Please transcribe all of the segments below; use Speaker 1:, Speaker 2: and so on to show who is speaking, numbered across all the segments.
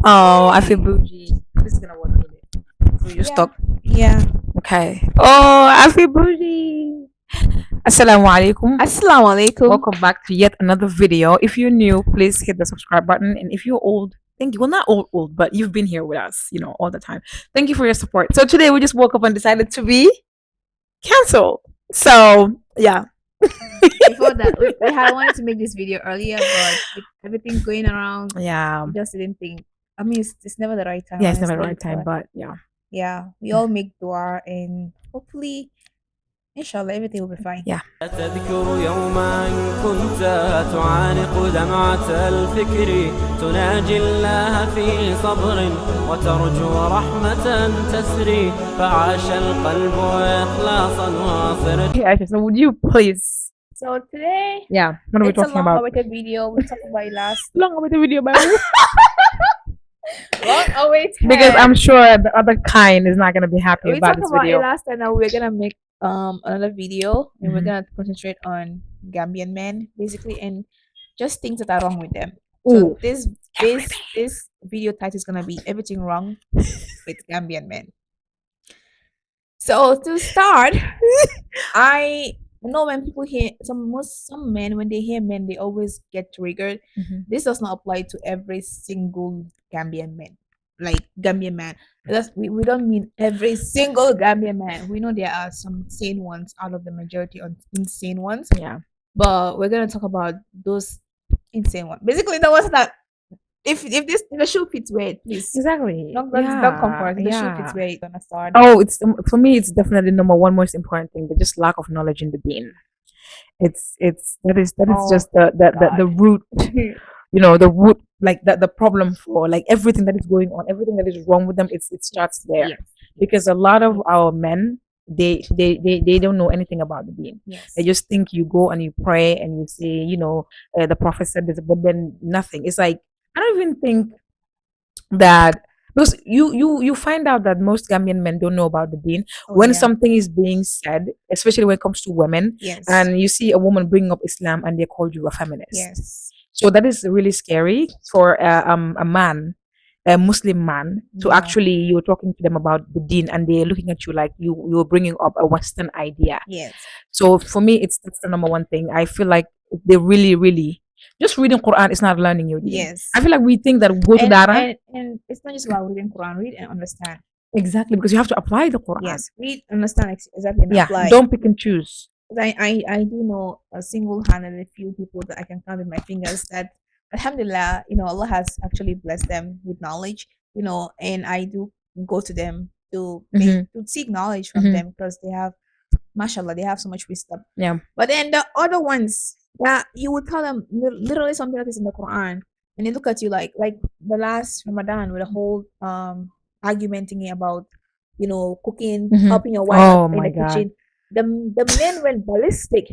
Speaker 1: Oh, I feel bougie. This is gonna work with it. So you just
Speaker 2: Yeah.
Speaker 1: talk.
Speaker 2: Yeah.
Speaker 1: Okay. Oh, I feel bougie. Assalamu alaikum.
Speaker 2: Assalamu alaikum.
Speaker 1: Welcome back to yet another video. If you're new, please hit the subscribe button. And if you're old, thank you. Well, not old, but you've been here with us, all the time. Thank you for your support. So today we just woke up and decided to be canceled. So yeah.
Speaker 2: Before that, we had wanted to make this video earlier, but with everything going around,
Speaker 1: Yeah.
Speaker 2: we just didn't think. I mean, it's never the right time.
Speaker 1: Yeah, it's never the
Speaker 2: honestly,
Speaker 1: right time, but yeah.
Speaker 2: yeah, we all make dua, and hopefully, inshallah, everything will be fine.
Speaker 1: Yeah.
Speaker 3: تذكر يوما كنت تعانق دمعة الفكر تناجي الله في صبر وترجو رحمة تسري فعاش القلب إخلاصا وصرت.
Speaker 1: Okay, Aisha, so would you please?
Speaker 2: So today,
Speaker 1: Yeah, what are we
Speaker 2: it's a
Speaker 1: talking about?
Speaker 2: long-awaited video. We talked about it last.
Speaker 1: Long-awaited video, by
Speaker 2: Long-awaited.
Speaker 1: because I'm sure the other kind is not gonna be happy
Speaker 2: We
Speaker 1: about
Speaker 2: talked
Speaker 1: this
Speaker 2: about
Speaker 1: video.
Speaker 2: it last time. Now we're gonna make another video, and we're
Speaker 1: Mhm.
Speaker 2: gonna concentrate on Gambian men basically, and just things that are wrong with them.
Speaker 1: Ooh,
Speaker 2: So this video title is gonna be everything wrong with Gambian men. So to start, I know when people hear some men, when they hear men, they always get triggered.
Speaker 1: Mhm.
Speaker 2: This does not apply to every single Gambian man. Like Gambian man. We don't mean every single Gambian man. We know there are some sane ones out of the majority of insane ones.
Speaker 1: Yeah.
Speaker 2: But we're gonna talk about those insane ones. Basically the ones that if the shoe fits where it please.
Speaker 1: Exactly.
Speaker 2: Don't come for us. If the shoe
Speaker 1: Yeah.
Speaker 2: fits where it's gonna start.
Speaker 1: Oh, it's for me. It's definitely number one most important thing, but just lack of knowledge in the deen. That is
Speaker 2: Oh,
Speaker 1: just the root. The root, like the problem for like everything that is going on, everything that is wrong with them. It starts there
Speaker 2: Yes.
Speaker 1: because a lot of our men they don't know anything about the deen.
Speaker 2: Yes.
Speaker 1: They just think you go and you pray and you say, the prophet said this, but then nothing. It's like I don't even think that because you find out that most Gambian men don't know about the deen
Speaker 2: Oh,
Speaker 1: when
Speaker 2: yeah.
Speaker 1: something is being said, especially when it comes to women,
Speaker 2: Yes.
Speaker 1: and you see a woman bringing up Islam and they call you a feminist.
Speaker 2: Yes.
Speaker 1: So that is really scary for a man, a Muslim man, to
Speaker 2: Yeah.
Speaker 1: actually you're talking to them about the deen and they're looking at you like you're bringing up a Western idea.
Speaker 2: Yes.
Speaker 1: So for me, that's the number one thing. I feel like they really just reading Quran is not learning your deen.
Speaker 2: Yes.
Speaker 1: I feel like we think that go to Dara
Speaker 2: And it's not just about reading Quran. Read and understand.
Speaker 1: exactly because you have to apply the Quran.
Speaker 2: Yes. Read, understand exactly, and
Speaker 1: Yeah.
Speaker 2: apply.
Speaker 1: Don't pick and choose.
Speaker 2: I do know a single-handedly few people that I can count with my fingers that, alhamdulillah, Allah has actually blessed them with knowledge, and I do go to them to
Speaker 1: Mhm.
Speaker 2: to seek knowledge from
Speaker 1: Mhm.
Speaker 2: them because they have, mashallah, they have so much wisdom.
Speaker 1: Yeah.
Speaker 2: But then the other ones that you would tell them literally something that is in the Quran, and they look at you like the last Ramadan with a whole argument thinking about cooking,
Speaker 1: Mhm.
Speaker 2: helping your wife
Speaker 1: Oh
Speaker 2: in
Speaker 1: my
Speaker 2: the
Speaker 1: God.
Speaker 2: kitchen. The men went ballistic,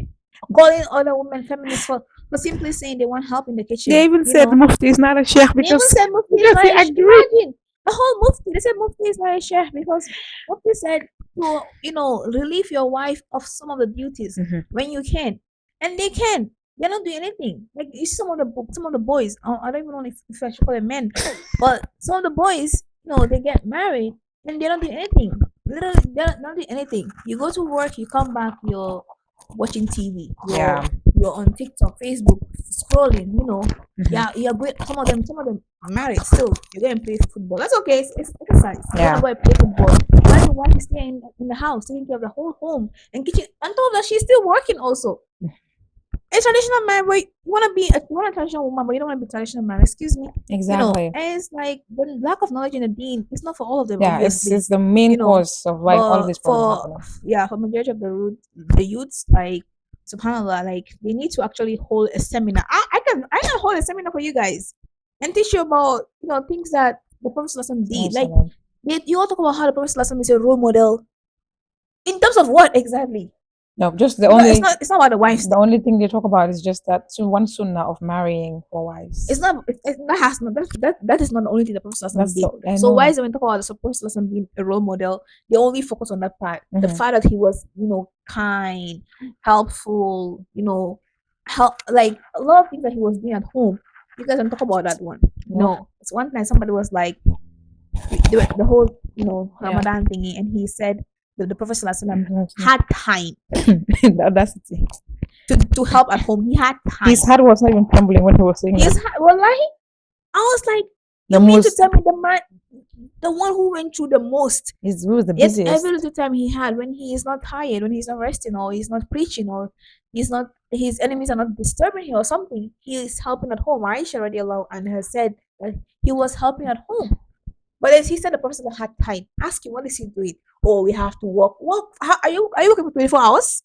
Speaker 2: calling other women feminists for simply saying they want help in the kitchen.
Speaker 1: They even said Mufti is not a sheikh
Speaker 2: They even
Speaker 1: because
Speaker 2: said Mufti is
Speaker 1: because
Speaker 2: not
Speaker 1: they
Speaker 2: a sheikh.
Speaker 1: agree.
Speaker 2: Imagine the whole Mufti. They said Mufti is not a sheikh because Mufti said to relieve your wife of some of the duties
Speaker 1: Mhm.
Speaker 2: when you can, and they can. They're not doing anything. Like you see some of the boys. I don't even know if I should call them men, but some of the boys, they get married and they don't do anything. Literally, they're not doing anything. You go to work, you come back, you're watching TV.
Speaker 1: Yeah.
Speaker 2: You're on TikTok, Facebook, scrolling.
Speaker 1: Mhm.
Speaker 2: Yeah, you're great. Some of them are married still. You're going to play football. That's okay. It's exercise.
Speaker 1: Yeah.
Speaker 2: You're going to play football. Why the wife is staying in the house, taking care of the whole home and kitchen. On top of that, she's still working also. A traditional man, but you want a traditional woman, but you don't want to be traditional man. Excuse me.
Speaker 1: Exactly.
Speaker 2: And it's like the lack of knowledge in the deen. It's not for all of them.
Speaker 1: Yeah,
Speaker 2: obviously.
Speaker 1: it's the main cause of like all of
Speaker 2: But
Speaker 1: these problems happening.
Speaker 2: for majority of the youths, like subhanallah, like they need to actually hold a seminar. I can hold a seminar for you guys and teach you about things that the Prophet ﷺ did. Like you all talk about how the Prophet ﷺ is a role model in terms of what exactly?
Speaker 1: No, just the
Speaker 2: No,
Speaker 1: only
Speaker 2: it's not about the wives.
Speaker 1: the only thing they talk about is just that one sunnah of marrying 4 wives.
Speaker 2: It's not. That is not the only thing the Prophet
Speaker 1: That's
Speaker 2: did.
Speaker 1: I
Speaker 2: So
Speaker 1: know.
Speaker 2: why is it when talk about the Prophet being a role model, they only focus on that part, the
Speaker 1: Mhm.
Speaker 2: fact that he was, kind, helpful, help, like a lot of things that he was doing at home. You guys don't talk about that one.
Speaker 1: No.
Speaker 2: No. It's one time somebody was like the whole
Speaker 1: Yeah.
Speaker 2: Ramadan thingy, and he said the Prophet ﷺ
Speaker 1: Mhm.
Speaker 2: had time
Speaker 1: The audacity.
Speaker 2: to help at home. He had time.
Speaker 1: His heart was not even trembling when he was saying
Speaker 2: His
Speaker 1: that.
Speaker 2: wallahi, I was like,
Speaker 1: The
Speaker 2: you mean to
Speaker 1: most,
Speaker 2: tell me the man, the one who went through the most,
Speaker 1: he was the
Speaker 2: yet
Speaker 1: busiest.
Speaker 2: every little time he had, when he is not tired, when he's not resting, or he's not preaching, or he's not, his enemies are not disturbing him or something, he is helping at home. Aisha radiallahu anha said that he was helping at home. But as he said, the Prophet had time. Ask him, what is he doing? Oh, we have to work. What? How, are you working for 24 hours?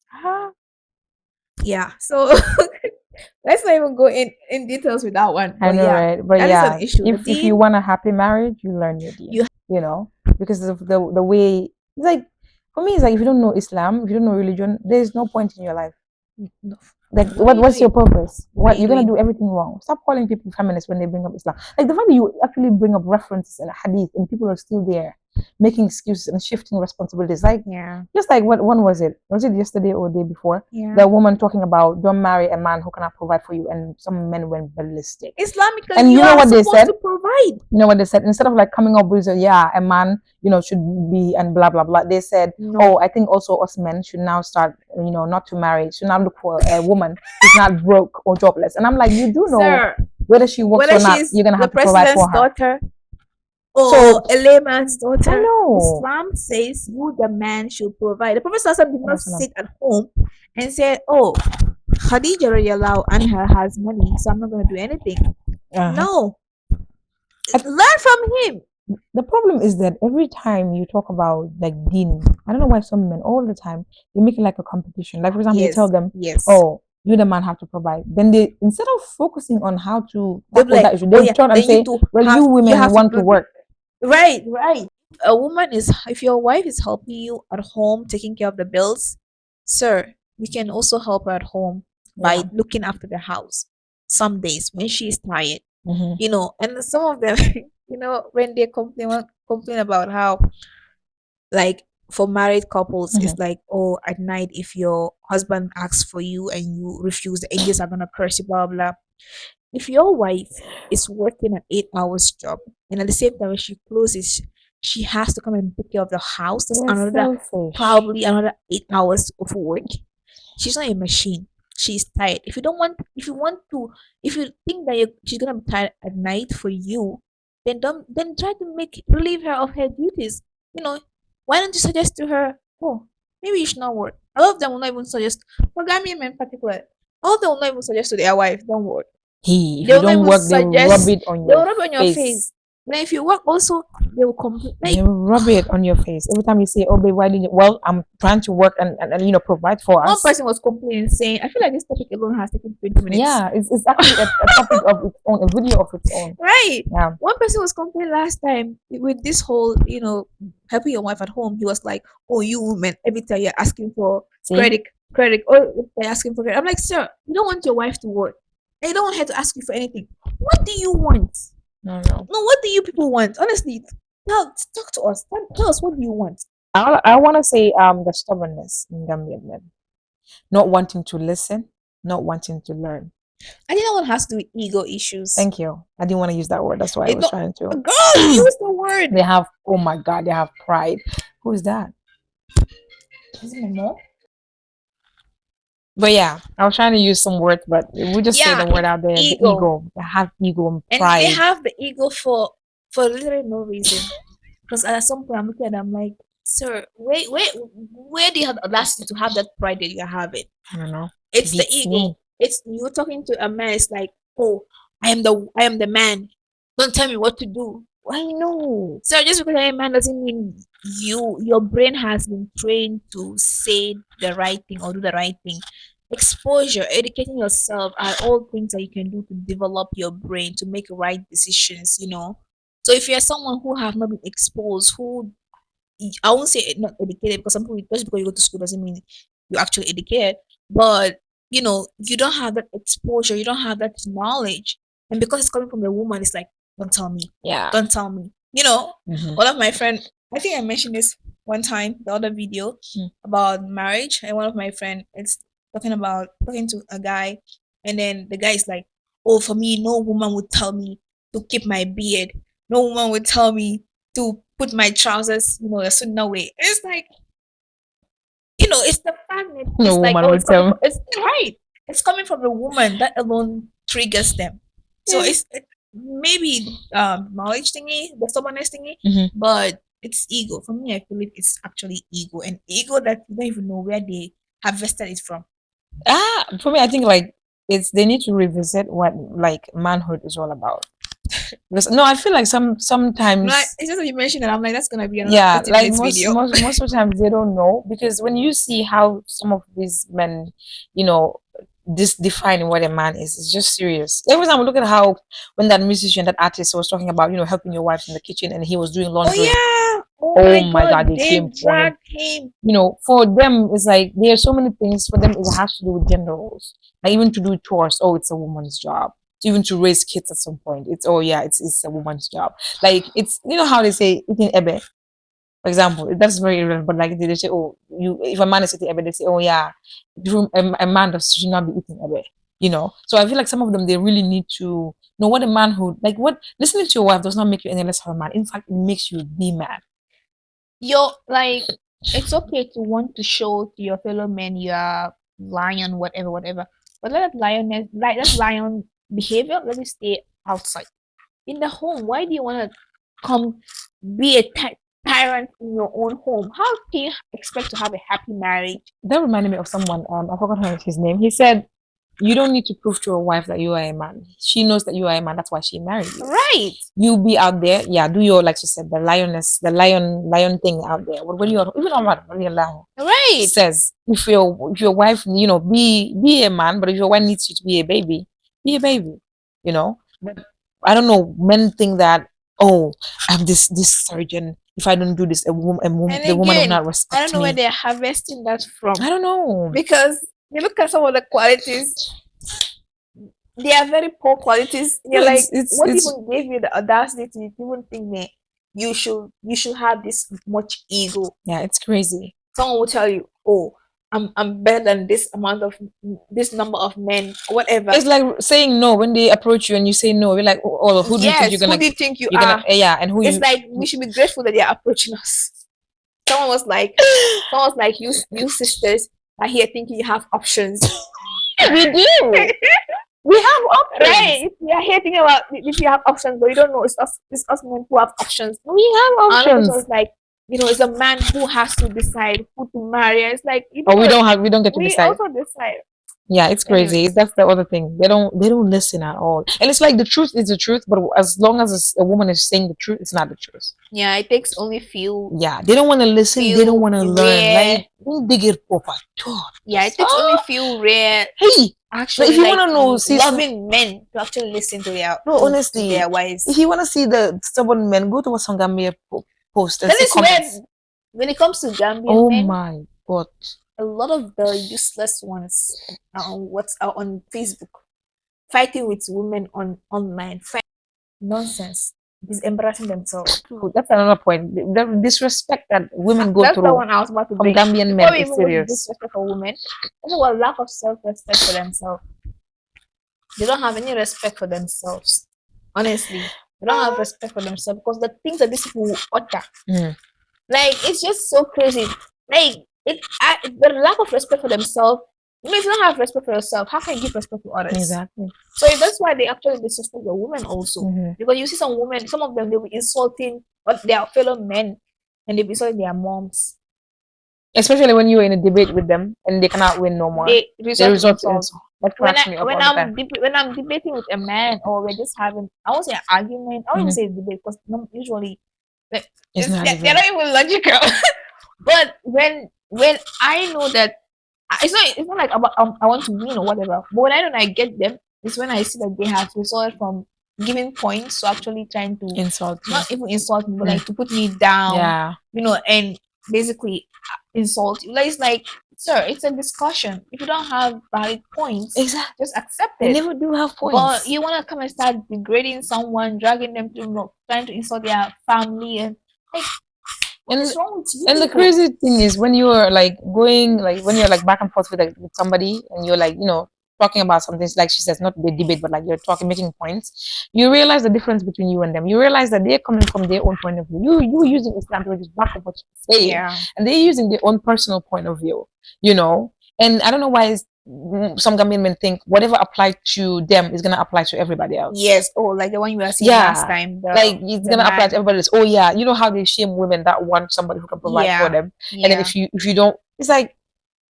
Speaker 2: Yeah. So let's not even go in details with that one.
Speaker 1: I
Speaker 2: But
Speaker 1: know,
Speaker 2: yeah,
Speaker 1: right? But
Speaker 2: that is
Speaker 1: yeah,
Speaker 2: an issue. The
Speaker 1: if you
Speaker 2: deen-
Speaker 1: want a happy marriage, you learn your deen. You know, because of the way it's like, for me, it's like if you don't know Islam, if you don't know religion, there is no point in your life.
Speaker 2: No.
Speaker 1: Like,
Speaker 2: What are you
Speaker 1: what's your
Speaker 2: doing?
Speaker 1: purpose?
Speaker 2: What are
Speaker 1: What
Speaker 2: you
Speaker 1: you're gonna
Speaker 2: doing?
Speaker 1: do everything wrong. Stop calling people feminists when they bring up Islam. Like the fact that you actually bring up references and hadith and people are still there making excuses and shifting responsibilities. Like
Speaker 2: Yeah.
Speaker 1: just like what one was it? Was it yesterday or the day before?
Speaker 2: Yeah.
Speaker 1: The woman talking about don't marry a man who cannot provide for you, and some men went ballistic.
Speaker 2: Islamically,
Speaker 1: And you know
Speaker 2: are
Speaker 1: what they
Speaker 2: supposed
Speaker 1: said?
Speaker 2: to provide.
Speaker 1: You know what they said? Instead of like coming up with yeah, a man, should be and blah blah blah. They said,
Speaker 2: No.
Speaker 1: oh, I think also us men should now start, not to marry, should now look for a woman who's not broke or jobless. And I'm like, you do know
Speaker 2: Sir,
Speaker 1: whether she works
Speaker 2: whether
Speaker 1: or not,
Speaker 2: she's
Speaker 1: you're gonna
Speaker 2: the
Speaker 1: have to provide for
Speaker 2: president's
Speaker 1: her.
Speaker 2: daughter or
Speaker 1: So-
Speaker 2: a layman's daughter,
Speaker 1: I know.
Speaker 2: Islam says you, the man, should provide. The Prophet ﷺ did not
Speaker 1: Yes,
Speaker 2: sit at home and say, oh, Khadija radiallahu anha has money, so I'm not going to do anything.
Speaker 1: Uh-huh.
Speaker 2: No. Learn from him.
Speaker 1: The problem is that every time you talk about like deen, I don't know why some men all the time they make it like a competition. Like for example, you
Speaker 2: Yes,
Speaker 1: tell them,
Speaker 2: yes.
Speaker 1: oh, you the man have to provide. Then they, instead of focusing on how to
Speaker 2: They'll
Speaker 1: tackle
Speaker 2: be like,
Speaker 1: that issue,
Speaker 2: oh
Speaker 1: they'll
Speaker 2: yeah,
Speaker 1: turn and
Speaker 2: then you
Speaker 1: say,
Speaker 2: two
Speaker 1: well,
Speaker 2: have-
Speaker 1: you
Speaker 2: you
Speaker 1: women
Speaker 2: have to
Speaker 1: want to
Speaker 2: do-
Speaker 1: work.
Speaker 2: Right. A woman is, if your wife is helping you at home, taking care of the bills, sir, you can also help her at home by
Speaker 1: Yeah.
Speaker 2: looking after the house. Some days when she is tired,
Speaker 1: Mhm.
Speaker 2: and some of them, when they complain about how, like, for married couples, it's like, oh, at night if your husband asks for you and you refuse, the angels are gonna curse you, blah blah. If your wife is working an 8 hours job and at the same time when she closes, she has to come and take care of the house, that's
Speaker 1: They're
Speaker 2: another
Speaker 1: selfish.
Speaker 2: probably another 8 hours of work. She's not a machine. She's tired. If you think that she's gonna be tired at night for you, then try to relieve her of her duties. Why don't you suggest to her, oh, maybe you should not work? A lot of them will not even suggest, for Gambian men in particular, all of them will not even suggest to their wife, don't work.
Speaker 1: If
Speaker 2: They
Speaker 1: you
Speaker 2: will not
Speaker 1: don't
Speaker 2: even
Speaker 1: work, they will
Speaker 2: suggest-
Speaker 1: rub it on
Speaker 2: They will
Speaker 1: your
Speaker 2: rub it on your face. Then if you work also, they will complain.
Speaker 1: They will rub it on your face every time you say, "Oh, babe, why didn't you?" Well, I'm trying to work and provide for
Speaker 2: One
Speaker 1: us.
Speaker 2: person was complaining, saying, I feel like this topic alone has taken 20 minutes.
Speaker 1: Yeah, it's actually a topic of its own, a video of its own.
Speaker 2: Right.
Speaker 1: Yeah.
Speaker 2: One person was complaining last time with this whole, helping your wife at home. He was like, oh, you women, every time you're asking for
Speaker 1: See?
Speaker 2: credit, or they're asking for credit. I'm like, sir, you don't want your wife to work. And you don't want her to ask you for anything. What do you want?
Speaker 1: No.
Speaker 2: No, what do you people want? Honestly, talk to us. Tell us, what do you want?
Speaker 1: I want to say the stubbornness in Gambian men, not wanting to listen, not wanting to learn.
Speaker 2: I think that one has to do with ego issues.
Speaker 1: Thank you. I didn't want to use that word. That's why I
Speaker 2: They
Speaker 1: was
Speaker 2: don't-
Speaker 1: trying to.
Speaker 2: Girl, use the word.
Speaker 1: They have, oh my God, they have pride. Who is that?
Speaker 2: Is it my mom?
Speaker 1: But yeah, I was trying to use some words, but we just say
Speaker 2: Yeah,
Speaker 1: the word out there.
Speaker 2: ego.
Speaker 1: The ego. They have ego and
Speaker 2: And
Speaker 1: pride.
Speaker 2: they have the ego for literally no reason. Because at some point I'm looking at them like, sir, where do you have the audacity to have that pride that you're having?
Speaker 1: I don't know.
Speaker 2: It's the
Speaker 1: Beats
Speaker 2: ego.
Speaker 1: me.
Speaker 2: It's you talking to a man. It's like, oh, I am the man. Don't tell me what to do.
Speaker 1: I know.
Speaker 2: So just because I'm a man doesn't mean your brain has been trained to say the right thing or do the right thing. Exposure, educating yourself are all things that you can do to develop your brain to make right decisions. So if you're someone who have not been exposed, I won't say not educated, because some people, just because you go to school doesn't mean you're actually educated, but you don't have that exposure, you don't have that knowledge, and because it's coming from a woman, it's like, don't tell me,
Speaker 1: Yeah.
Speaker 2: don't tell me.
Speaker 1: Mhm.
Speaker 2: One of my friends, I think I mentioned this one time, the other video about marriage, and one of my friend is talking to a guy, and then the guy is like, oh, for me, no woman would tell me to keep my beard. No woman would tell me to put my trousers, a certain way. It's like, it's the fact that
Speaker 1: No
Speaker 2: it's like,
Speaker 1: woman
Speaker 2: oh,
Speaker 1: will tell me.
Speaker 2: it's right. It's coming from a woman that alone triggers them. So
Speaker 1: Yeah.
Speaker 2: it's maybe knowledge thingy, the stubbornness thingy,
Speaker 1: Mhm.
Speaker 2: but it's ego. For me, I believe it's actually ego, and ego that you don't even know where they harvested it from.
Speaker 1: For me, I think like they need to revisit what like manhood is all about. Because no, I feel like sometimes
Speaker 2: It's just that you mentioned that I'm like, that's gonna be another
Speaker 1: yeah,
Speaker 2: 30
Speaker 1: like
Speaker 2: minutes video.
Speaker 1: most of the times they don't know, because when you see how some of these men, you know, this define what a man is, it's just serious. Every time I look at how when that musician, that artist was talking about, helping your wife in the kitchen and he was doing
Speaker 2: Oh
Speaker 1: laundry.
Speaker 2: yeah! Oh
Speaker 1: Oh
Speaker 2: my
Speaker 1: my
Speaker 2: god,
Speaker 1: God, they
Speaker 2: they
Speaker 1: came for him.
Speaker 2: dragged him.
Speaker 1: For them, it's like there are so many things for them. It has to do with gender roles. Like even to do chores, oh, it's a woman's job. Even to raise kids at some point, it's oh yeah, it's a woman's job. Like it's how they say eating ebe, for example. That's very irrelevant. But like they say, oh, if a man is eating ebe, they say, oh yeah, a man should not be eating ebe. So I feel like some of them they really need to know what a manhood like. What listening to your wife does not make you any less of a man. In fact, it makes you the man.
Speaker 2: You're like, it's okay to want to show to your fellow men you are lion, whatever. But let that lion behavior, let it stay outside. In the home, why do you want to come be a tyrant in your own home? How can you expect to have a happy marriage?
Speaker 1: That reminded me of someone. I forgot his name. He said, "You don't need to prove to your wife that you are a man. She knows that you are a man. That's why she married you.
Speaker 2: Right.
Speaker 1: You be out there, yeah. Do your like she said, the lioness, the lion thing out there. But when you're even on
Speaker 2: Right.
Speaker 1: says if your wife, be a man, but if your wife needs you to be a baby, be a baby. But I don't know. Men think that I'm this surgeon. If I don't do this, the woman will not
Speaker 2: I
Speaker 1: respect
Speaker 2: don't know where
Speaker 1: me.
Speaker 2: they're harvesting that from.
Speaker 1: I don't know.
Speaker 2: Because you look at some of the qualities, they are very poor qualities. You're
Speaker 1: No,
Speaker 2: like, what
Speaker 1: it's
Speaker 2: even gave you the audacity to even think that you should have this much ego?
Speaker 1: yeah, it's crazy.
Speaker 2: Someone will tell you, oh, I'm better than this number of men, or whatever.
Speaker 1: It's like saying no when they approach you and you say no. You're like, oh, who do you think you're gonna?
Speaker 2: Who do you think you
Speaker 1: You're
Speaker 2: are?
Speaker 1: gonna yeah, and who
Speaker 2: It's
Speaker 1: you?
Speaker 2: like we should be grateful that they are approaching us. Someone was like, you sisters are here thinking you have options.
Speaker 1: We do. We have options.
Speaker 2: Right. We are here thinking about if you have options, but you don't know it's us men who have options.
Speaker 1: We have
Speaker 2: Another
Speaker 1: options.
Speaker 2: person was like, it's a man who has to decide who to marry. It's like
Speaker 1: we don't get to
Speaker 2: we
Speaker 1: decide.
Speaker 2: also decide.
Speaker 1: Yeah, it's crazy.
Speaker 2: Anyways.
Speaker 1: That's the other thing. They don't listen at all. And it's like the truth is the truth, but as long as a woman is saying the truth, it's not the truth.
Speaker 2: Yeah, it takes only few.
Speaker 1: Yeah, they don't want to listen. They don't want to learn. Like they get proper.
Speaker 2: Yeah, it takes only few rare.
Speaker 1: Hey,
Speaker 2: actually,
Speaker 1: if you want to know,
Speaker 2: loving men to actually listen to their
Speaker 1: honestly,
Speaker 2: their wives.
Speaker 1: If you want to see the stubborn men, go to what some Gambian post.
Speaker 2: That is when it comes to Gambian men.
Speaker 1: Oh my God.
Speaker 2: A lot of the useless ones are on Facebook, fighting with women online. Nonsense. It's embarrassing themselves.
Speaker 1: That's another point. The disrespect that women go
Speaker 2: That's
Speaker 1: through.
Speaker 2: That's the one I was about to
Speaker 1: from
Speaker 2: bring.
Speaker 1: Gambian men is serious.
Speaker 2: Disrespect for women. Also, a lack of self-respect for themselves. They don't have any respect for themselves. Honestly, they don't have respect for themselves because the things that these people utter, like it's just so crazy. Like the lack of respect for themselves. If you don't have respect for yourself, how can you give respect to others?
Speaker 1: Exactly.
Speaker 2: So that's why they actually disrespect the women also. Because you see some women, some of them they'll be insulting their fellow men, and they'll be insulting their moms.
Speaker 1: Especially when you're in a debate with them and they cannot win no more. They resort to insult. That cracks me up all the time.
Speaker 2: When I'm debating with a man or we're just having, I won't say an argument, I won't say debate because usually they're not even logical. But when I know that it's not like about I want to win or whatever. But when I know that I get them, it's when I see that they have resorted from giving points to actually trying to
Speaker 1: insult me.
Speaker 2: Not even insult me, but like to put me down.
Speaker 1: Yeah.
Speaker 2: And basically insult you. Like it's like, sir, it's a discussion. If you don't have valid points,
Speaker 1: exactly,
Speaker 2: just accept it.
Speaker 1: They never do have points.
Speaker 2: But you want to come and start degrading someone, dragging them to trying to insult their family and like. What's wrong with you?
Speaker 1: And the crazy thing is when you are like going like when you're like back and forth with somebody and you're like talking about something, like she says, not the debate, but like you're talking, making points, you realize the difference between you and them. You realize that they're coming from their own point of view. You using Islam to just back up what you're saying, and they're using their own personal point of view, you know. And I don't know why some Gambian men think whatever applied to them is gonna apply to everybody else.
Speaker 2: Yes. Oh, like the one you were saying last time.
Speaker 1: Like it's gonna apply to everybody else. Oh yeah, you know how they shame women that want somebody who can provide for them, and then if you don't, it's like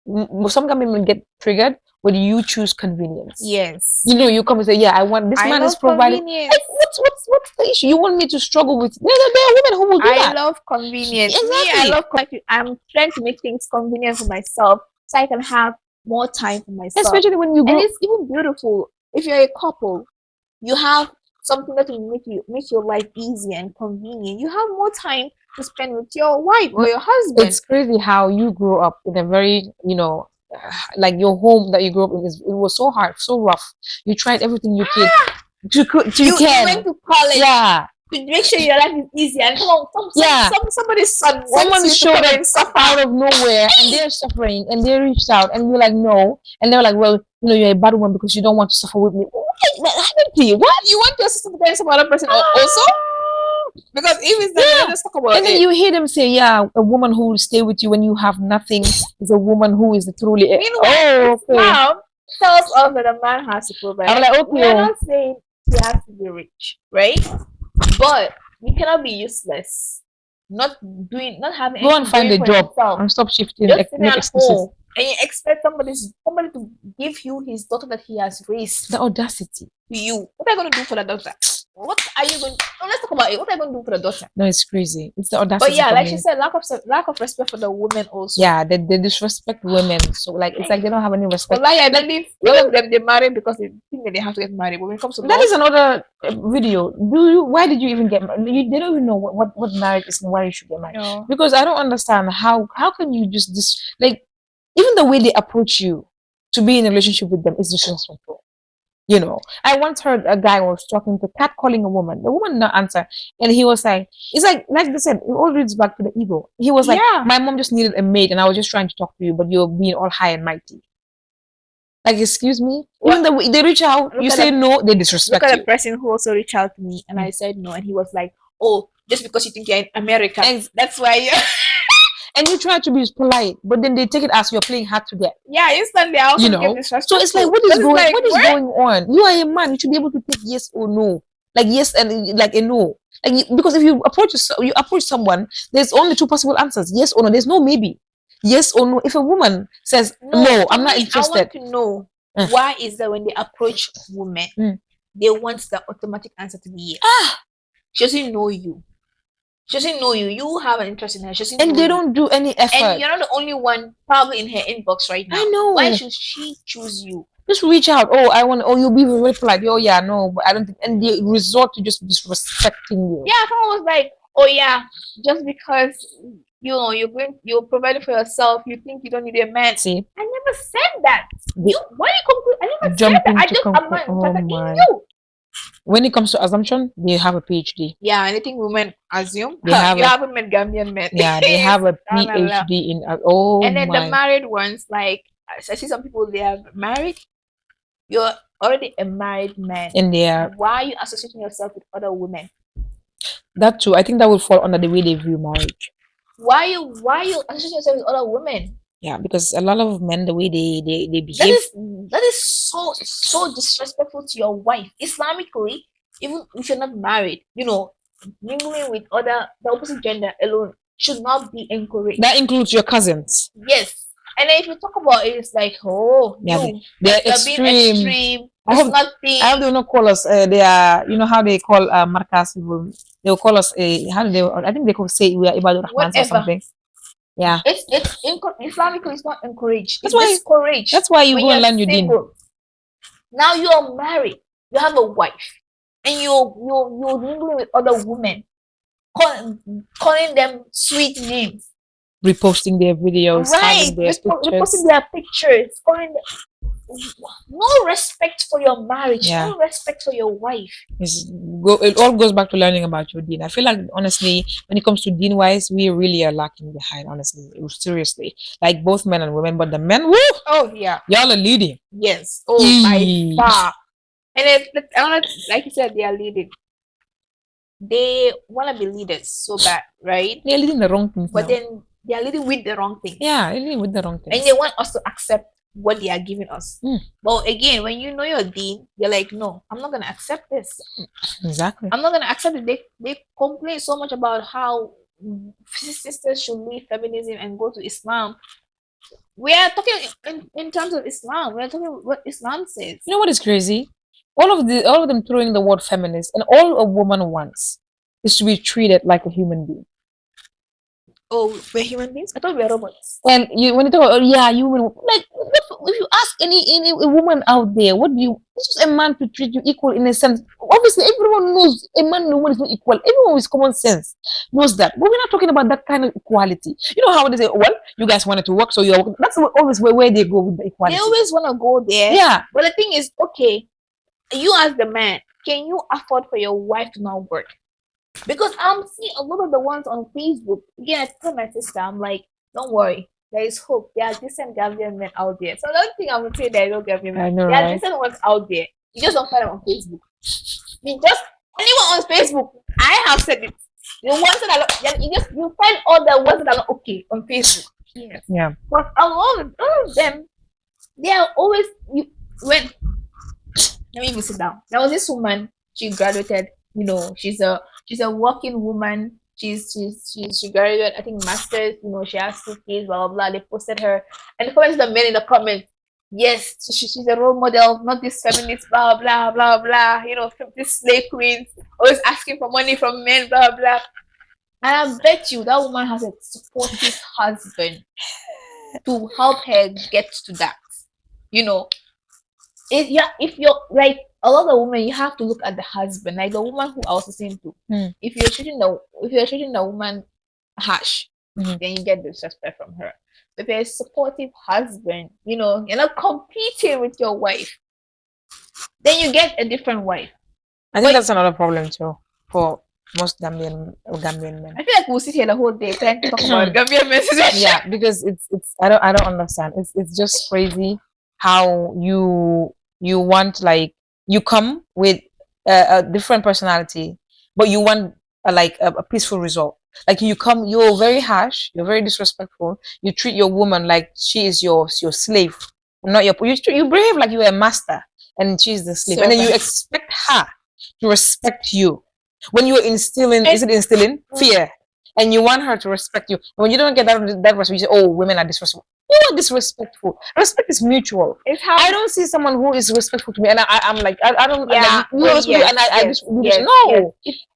Speaker 1: some Gambian men get triggered when you choose convenience.
Speaker 2: Yes.
Speaker 1: You know, you come and say, yeah, I want this man is providing. Like, what's the issue? You want me to struggle with? There are women who will do that.
Speaker 2: I love convenience.
Speaker 1: Exactly.
Speaker 2: Me, I love. I'm trying to make things convenient for myself so I can have more time for myself.
Speaker 1: Especially when you grow.
Speaker 2: And it's even beautiful if you're a couple. You have something that will make your life easy and convenient. You have more time to spend with your wife or your husband.
Speaker 1: It's crazy how you grew up in a very, you know, like your home that you grew up in, it was so hard, so rough. You tried everything you could you went
Speaker 2: to college.
Speaker 1: Yeah.
Speaker 2: To make sure your life is easy, and come on, somebody's son,
Speaker 1: someone showed up out of nowhere, and they're suffering, and they reached out, and you're like, no, and they're like, well, you know, you're a bad one because you don't want to suffer with me. What happened to you? What?
Speaker 2: You want your sister to depend on some other person also? Because if it's that, let's talk about
Speaker 1: and then you hear them say, yeah, a woman who will stay with you when you have nothing is a woman who is truly.
Speaker 2: Meanwhile, Islam tells us that a man has to provide.
Speaker 1: I'm like, okay.
Speaker 2: We're not saying he has to be rich, right? But you cannot be useless. Not having.
Speaker 1: Go and find a job and stop shifting. Make excuses.
Speaker 2: And you expect somebody to give you his daughter that he has raised.
Speaker 1: The audacity
Speaker 2: to you. What are you going to do for the daughter? What are you going? Let's talk about it. What are you going to do for the daughter?
Speaker 1: No, it's crazy. It's the audacity.
Speaker 2: But yeah, like she said, lack of respect for the women also.
Speaker 1: Yeah, they disrespect women. So like it's like they don't have any respect.
Speaker 2: Well, I believe all of them they marry because they think that they have to get married. But when it comes to
Speaker 1: that is another video. Why did you even get married? They don't even know what marriage is and why you should get married.
Speaker 2: No.
Speaker 1: Because I don't understand how can you just like even the way they approach you to be in a relationship with them is disrespectful. You know, I once heard a guy was talking to catcalling a woman. The woman not answer, and he was like, "It's like they said, it all leads back to the ego." He was like, "My mom just needed a maid, and I was just trying to talk to you, but you're being all high and mighty." Like, excuse me. Even the way they reach out, you say no, they disrespect you.
Speaker 2: Look at a person who also reached out to me, and I said no, and he was like, "Oh, just because you think you're in America, that's why you."
Speaker 1: And you try to be polite, but then they take it as you're playing hard to get.
Speaker 2: Yeah, instantly. I also get disrespectful.
Speaker 1: So it's like, what is going on? You are a man. You should be able to take yes or no, like yes and like a no. Like because if you approach someone, there's only two possible answers: yes or no. There's no maybe. Yes or no. If a woman says no, I'm not interested.
Speaker 2: I want to know why is that when they approach women, they want the automatic answer to be yes. She doesn't know you. She doesn't know you. You have an interest in her.
Speaker 1: And they don't do any effort.
Speaker 2: And you're not the only one probably in her inbox right now.
Speaker 1: I know.
Speaker 2: Why should she choose you?
Speaker 1: Just reach out. Oh, I want. Oh, you'll be very polite. Oh, yeah, no, but I don't think. And they resort to just disrespecting you.
Speaker 2: Yeah, someone was like, oh yeah, just because you're providing for yourself, you think you don't need a man.
Speaker 1: See,
Speaker 2: I never said that. Why you conclude? I never said that. I just am in you.
Speaker 1: When it comes to assumption, they have a PhD.
Speaker 2: Yeah, anything women assume. You haven't met Gambian men.
Speaker 1: Yeah, they have a PhD in. Oh,
Speaker 2: and then the married ones, like I see some people they are married. You're already a married man,
Speaker 1: and
Speaker 2: why are you associating yourself with other women?
Speaker 1: That too, I think that would fall under the way they view marriage.
Speaker 2: Why you associating yourself with other women?
Speaker 1: Yeah, because a lot of men, the way they behave,
Speaker 2: that is so disrespectful to your wife. Islamically, even if you're not married, mingling with the opposite gender alone should not be encouraged.
Speaker 1: That includes your cousins.
Speaker 2: Yes, and then if you talk about it, it's like,
Speaker 1: they're extreme. I hope they not call us. They are, how they call markas people. They'll call us how do they? I think they could say we are Ibadur Rahmans or something. Yeah,
Speaker 2: it's Islamically it's not encouraged.
Speaker 1: That's why
Speaker 2: discouraged.
Speaker 1: That's why you go and learn your deen.
Speaker 2: Now you are married, you have a wife, and you're mingling with other women, calling them sweet names,
Speaker 1: reposting their videos,
Speaker 2: right? Reposting their pictures, calling them. no respect for your marriage,
Speaker 1: Yeah.
Speaker 2: no respect for your wife.
Speaker 1: It all goes back to learning about your deen. I feel like honestly, when it comes to deen wise, we really are lacking behind. Honestly, seriously, like both men and women, but the men, woo,
Speaker 2: Oh yeah,
Speaker 1: y'all are leading.
Speaker 2: yes. Oh, by
Speaker 1: Yee.
Speaker 2: far. And like you said, they are leading. They want to be leaders so bad, right?
Speaker 1: They're leading the wrong things
Speaker 2: But
Speaker 1: now.
Speaker 2: then they are leading with the wrong things.
Speaker 1: Yeah, they're leading with the wrong things.
Speaker 2: And they want us to accept what they are giving us.
Speaker 1: Mm.
Speaker 2: But again, when you know your deen, you're like, no, I'm not gonna accept this.
Speaker 1: Exactly.
Speaker 2: I'm not gonna accept it. They complain so much about how sisters should leave feminism and go to Islam. We are talking in terms of Islam. We are talking what Islam says.
Speaker 1: You know what is crazy? All of them throwing the word feminist, and all a woman wants is to be treated like a human being.
Speaker 2: Oh, we're human beings? I thought we were robots.
Speaker 1: And when you talk about, human, like, if you ask any woman out there, what do you? It's just a man to treat you equal in a sense. Obviously, everyone knows a man and a woman is not equal. Everyone with common sense knows that. But we're not talking about that kind of equality. You know how they say, well, you guys wanted to work, so you're working. That's always where they go with the equality.
Speaker 2: They always want to go there.
Speaker 1: Yeah.
Speaker 2: But the thing is, okay, you as the man, can you afford for your wife to not work? Because I'm seeing a lot of the ones on Facebook. Again, I tell my sister, I'm like, don't worry, there is hope. There are decent Gambian men out there. So I don't think I would say there are no Gambian men.
Speaker 1: I know,
Speaker 2: there are
Speaker 1: right?
Speaker 2: decent ones out there. You just don't find them on Facebook. I mean, just anyone on Facebook. I have said it. The ones that are not, you find all the ones that are not okay on Facebook. Yes.
Speaker 1: Yeah.
Speaker 2: But all of them, they are always when. Let me even sit down. There was this woman. She graduated. You know, she's a working woman. She graduated, I think, masters. You know, she has 2 kids. Blah blah blah. They posted her, and the comments, the men in the comments, yes, she's a role model, not this feminist. Blah blah blah blah. You know, this slave queens always asking for money from men. Blah blah. And I bet you that woman has a supportive husband to help her get to that. You know, if you're like a lot of women, you have to look at the husband. Like the woman who I was listening to. If you're treating the woman harsh, then you get disrespect from her. But if you're a supportive husband, you know, you're not competing with your wife, then you get a different wife.
Speaker 1: I think that's another problem too for most Gambian men.
Speaker 2: I feel like we'll sit here the whole day trying to talk about Gambian men situation.
Speaker 1: Yeah, because it's I don't understand. It's just crazy how you want, like, you come with a different personality, but you want a peaceful result. Like you come, you're very harsh, you're very disrespectful. You treat your woman like she is your slave, not your. You behave like you're a master, and she's the slave, and then you expect her to respect you. When you're instilling fear, and you want her to respect you. When you don't get that respect, you say, "Oh, women are disrespectful." You are disrespectful. Respect is mutual. I don't see someone who is respectful to me, and I'm like, I don't.
Speaker 2: Yeah.
Speaker 1: No.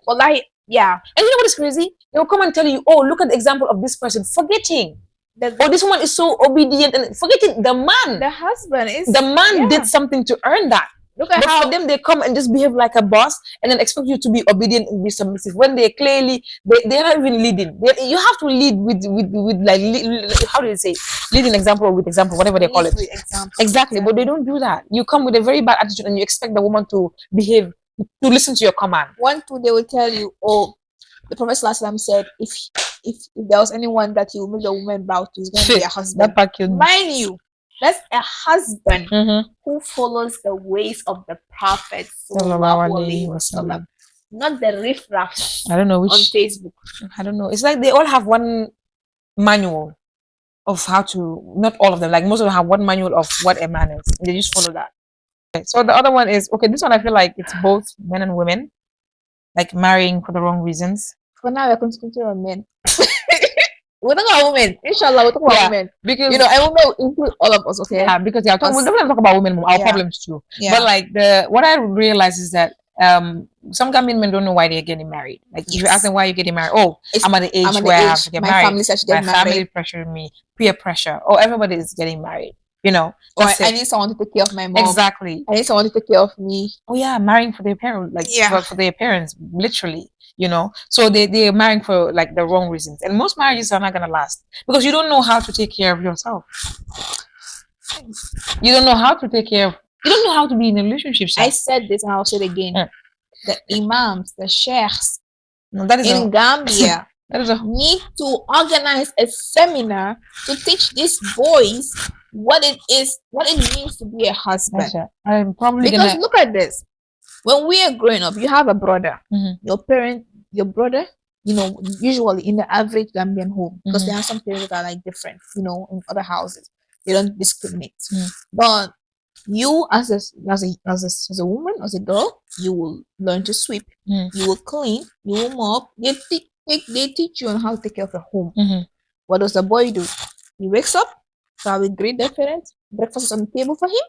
Speaker 2: Well, yeah.
Speaker 1: And you know what is crazy? They will come and tell you, "Oh, look at the example of this person," forgetting. This woman is so obedient, and forgetting the man.
Speaker 2: The husband is.
Speaker 1: The man did something to earn that.
Speaker 2: Look at
Speaker 1: how them they come and just behave like a boss and then expect you to be obedient and be submissive when they clearly they're not even leading. You have to lead with like how do you say, leading example with example, whatever they call it. Exactly, but they don't do that. You come with a very bad attitude and you expect the woman to behave, to listen to your command.
Speaker 2: 1, 2, they will tell you, oh, the Prophet ﷺ said if there was anyone that he will make the woman bow to, it's going to be a husband. Mind you, that's a husband who follows the ways of the Prophet, not the riffraffs.
Speaker 1: I don't know which
Speaker 2: on Facebook.
Speaker 1: I don't know. It's like they all have one manual of how to. Not all of them. Like most of them have one manual of what a man is. They just follow that. Okay, so the other one is this one I feel like it's both men and women, like marrying for the wrong reasons.
Speaker 2: For now, we're concentrating on men. We're talking about women. Inshallah, we're talking about women. Because and women will include all of us, okay?
Speaker 1: Yeah, because we're definitely talk about women, our problems too. Yeah. But like what I realize is that some Gambian men don't know why they're getting married. Like if you ask them why you're getting married, I'm at the age where I have to get married. My family pressuring me, peer pressure. Everybody is getting married. You know,
Speaker 2: I need someone to take care of my mom.
Speaker 1: Exactly.
Speaker 2: I need someone to take care of me.
Speaker 1: Marrying for their parents, for their parents, literally. You know, so they're marrying for like the wrong reasons, and most marriages are not gonna last because you don't know how to take care of yourself. You don't know how to take care of. You don't know how to be in a relationship.
Speaker 2: I said this and I'll say it again. The imams, the sheikhs
Speaker 1: that is
Speaker 2: in Gambia
Speaker 1: that is a
Speaker 2: need to organize a seminar to teach these boys what it means to be a husband.
Speaker 1: I'm probably
Speaker 2: Because
Speaker 1: gonna
Speaker 2: look at this. When we are growing up, you have a brother. Your brother, usually in the average Gambian home, because there are some parents that are like different, in other houses. They don't discriminate. But you as a woman, as a girl, you will learn to sweep, you will clean, you will mop. They teach you on how to take care of your home. What does the boy do? He wakes up, probably greet their parents, breakfast is on the table for him.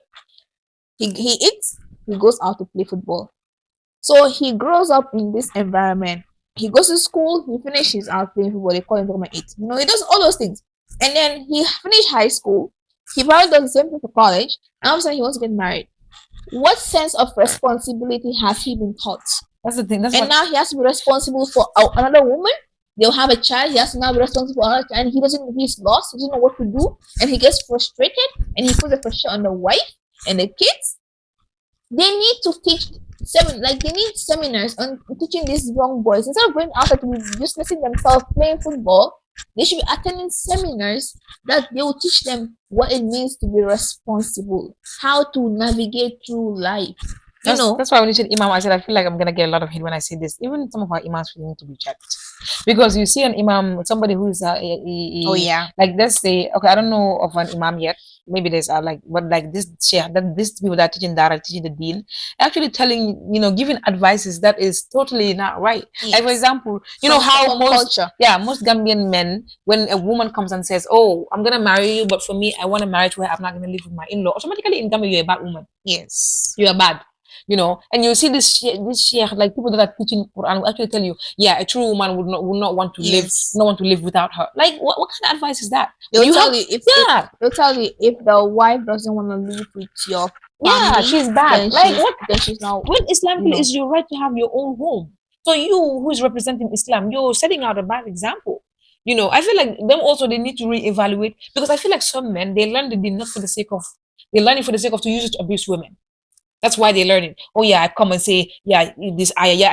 Speaker 2: He eats, he goes out to play football. So he grows up in this environment. He goes to school, he finishes out playing football. They call him number 8. He does all those things. And then he finished high school. He probably does the same thing for college. And all of a sudden he wants to get married. What sense of responsibility has he been taught?
Speaker 1: That's the thing.
Speaker 2: Now he has to be responsible for another woman. They'll have a child. He has to now be responsible for another child. And he's lost. He doesn't know what to do. And he gets frustrated. And he puts the pressure on the wife and the kids. They need to teach they need seminars on teaching these young boys. Instead of going out to be just letting themselves playing football, they should be attending seminars that they will teach them what it means to be responsible, how to navigate through life.
Speaker 1: That's why when you said imam, I said I feel like I'm gonna get a lot of hate when I say this. Even some of our imams need to be checked, because you see an imam, somebody who is like, let's say, okay, I don't know of an imam yet. Maybe there's this sheikh, that these people that are teaching dara, teaching the deen, actually telling, giving advices that is totally not right. Yes. Like, for example, how most Gambian men, when a woman comes and says, "Oh, I'm gonna marry you, but for me, I want to marry to her. I'm not gonna live with my in-law," automatically in Gambia you're a bad woman.
Speaker 2: Yes,
Speaker 1: you are bad. And you see this sheikh, like people that are teaching Quran will actually tell you, a true woman would not want to live without her. Like, what kind of advice is that?
Speaker 2: They'll tell you if the wife doesn't want to live with your family,
Speaker 1: she's bad.
Speaker 2: Then she's not.
Speaker 1: When Islam is your right to have your own home. So you, who is representing Islam, you're setting out a bad example. I feel like them also, they need to reevaluate, because I feel like some men, they learn the deen not for the sake of, they learn it for the sake of to use it to abuse women. That's why they learn it. Oh yeah, I come and say, this ayah,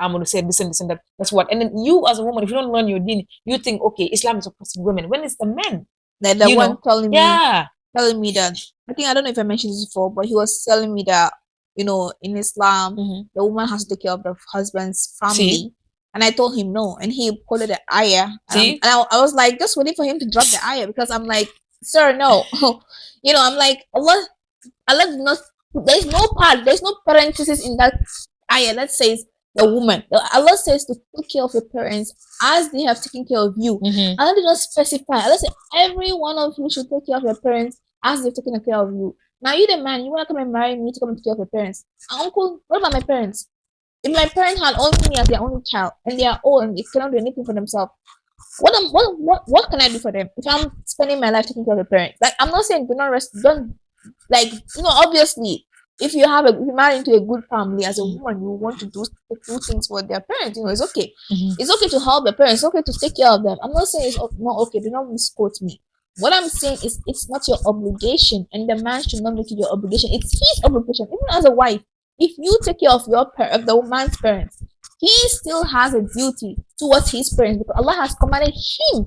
Speaker 1: I'm gonna say this and this and that. That's what. And then you as a woman, if you don't learn your deen, you think, okay, Islam is oppressing women. When it's the men.
Speaker 2: Like the one telling me that, I think, I don't know if I mentioned this before, but he was telling me that, in Islam, the woman has to take care of the husband's family. See? And I told him no. And he quoted the ayah. And I was like, just waiting for him to drop the ayah, because I'm like, sir, no. I'm like, Allah did not. There's no parenthesis in that ayah that says the woman. Allah says to take care of your parents as they have taken care of you. Allah did not specify. Allah said every one of you should take care of your parents as they've taken care of you. Now you the man, you want to come and marry me to come and take care of your parents. Uncle, what about my parents? If my parents had only me as their only child and they are old and they cannot do anything for themselves, what can I do for them if I'm spending my life taking care of your parents? Like, I'm not saying don't. Like, obviously, if you marry into a good family as a woman, you want to do things for their parents. It's okay. It's okay to help their parents. It's okay to take care of them. I'm not saying it's not okay. Do not misquote me. What I'm saying is, it's not your obligation, and the man should not make it your obligation. It's his obligation. Even as a wife, if you take care of the man's parents, he still has a duty towards his parents, because Allah has commanded him.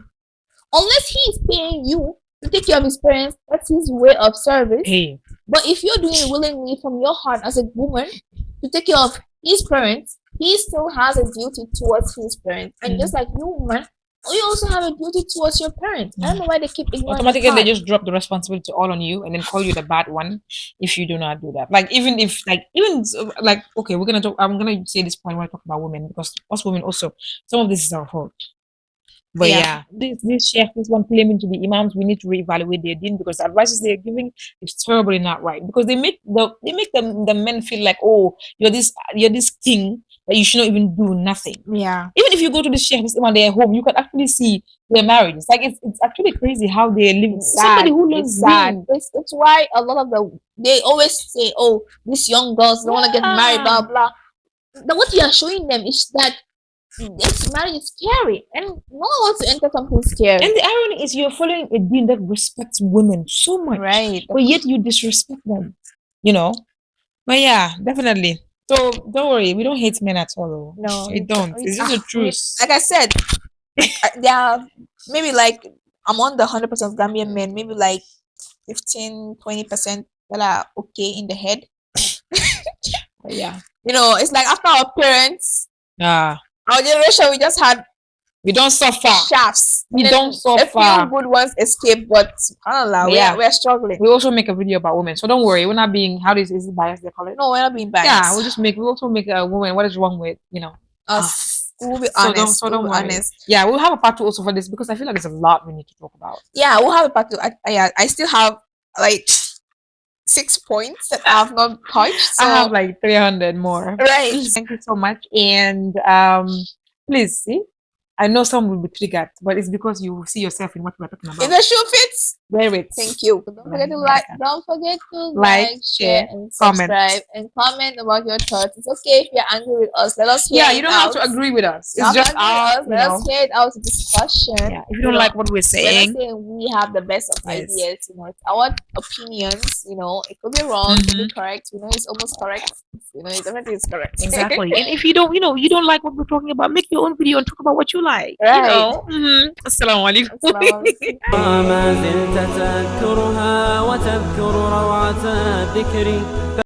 Speaker 2: Unless he is paying you to take care of his parents, that's his way of service.
Speaker 1: Hey.
Speaker 2: But if you're doing it willingly from your heart as a woman to take care of his parents, he still has a duty towards his parents. And just like you, woman, you also have a duty towards your parents. I don't know why they keep ignoring.
Speaker 1: Automatically, they just drop the responsibility all on you and then call you the bad one if you do not do that. Like, okay, I'm gonna say this point when I talk about women, because us women also, some of this is our fault. But this sheikh, this one claiming to be imams, we need to reevaluate their deen, because the advices they are giving is terribly not right. Because they make the men feel like, oh, you're this king that you should not even do nothing.
Speaker 2: Yeah.
Speaker 1: Even if you go to the sheikh, this when they're home, you can actually see their marriage. It's like it's actually crazy how they live. Somebody who lives
Speaker 2: sad. It's why a lot of they always say, oh, these young girls don't want to get married, blah blah. What you are showing them is that This marriage is scary, and no one wants to enter something scary.
Speaker 1: And the irony is you're following a deen that respects women so much,
Speaker 2: Right.
Speaker 1: but yet you disrespect them. You know. But yeah, definitely. So don't worry, we don't hate men at all.
Speaker 2: No,
Speaker 1: we don't. It's just the truth.
Speaker 2: Like I said, there are maybe like among the 100% of Gambian men, maybe like 15-20% that are okay in the head.
Speaker 1: But yeah.
Speaker 2: You know, it's like after our parents,
Speaker 1: Ah,
Speaker 2: our generation, we just had
Speaker 1: we don't suffer.
Speaker 2: shafts.
Speaker 1: We
Speaker 2: And
Speaker 1: don't
Speaker 2: then a few
Speaker 1: suffer.
Speaker 2: good ones escape, but subhanAllah,
Speaker 1: Yeah.
Speaker 2: we're struggling.
Speaker 1: We also make a video about women, so don't worry. We're not being is it biased? They call it.
Speaker 2: No, we're not being biased.
Speaker 1: Yeah, we also make a woman. What is wrong with
Speaker 2: Us. We'll be
Speaker 1: So
Speaker 2: honest.
Speaker 1: don't
Speaker 2: we'll be
Speaker 1: worry.
Speaker 2: honest.
Speaker 1: Yeah, we'll have a part 2 also for this because I feel like there's a lot we need to talk about.
Speaker 2: Yeah, we'll have a part 2. I still have like 6 points that I have not touched. So
Speaker 1: I have like 300 more.
Speaker 2: right.
Speaker 1: Thank you so much. And please see, I know some will be triggered, but it's because you see yourself in what we're talking
Speaker 2: If
Speaker 1: about.
Speaker 2: the shoe fits,
Speaker 1: Wear it.
Speaker 2: thank you. Don't forget to
Speaker 1: Right.
Speaker 2: don't forget to
Speaker 1: Like,
Speaker 2: share,
Speaker 1: share,
Speaker 2: and
Speaker 1: comment.
Speaker 2: subscribe, and comment about your thoughts. It's okay if you're angry with us. Let us hear
Speaker 1: Yeah,
Speaker 2: it
Speaker 1: you don't
Speaker 2: out.
Speaker 1: have to agree with us.
Speaker 2: Not
Speaker 1: It's just
Speaker 2: agree with
Speaker 1: our,
Speaker 2: us. Let us hear it out in discussion.
Speaker 1: yeah. If you don't like what we're
Speaker 2: We're not
Speaker 1: saying,
Speaker 2: saying we have the best of
Speaker 1: Yes.
Speaker 2: ideas. You know, it's our opinions. You know, it could be wrong, it could be correct. You know, it's almost correct. You know, everything is correct.
Speaker 1: exactly. And if you don't, you don't like what we're talking about, make your own video and talk about what you like.
Speaker 2: Right.
Speaker 1: You know. Assalamu alaikum.
Speaker 3: ما زلت تذكرها وتذكر روعة الذكر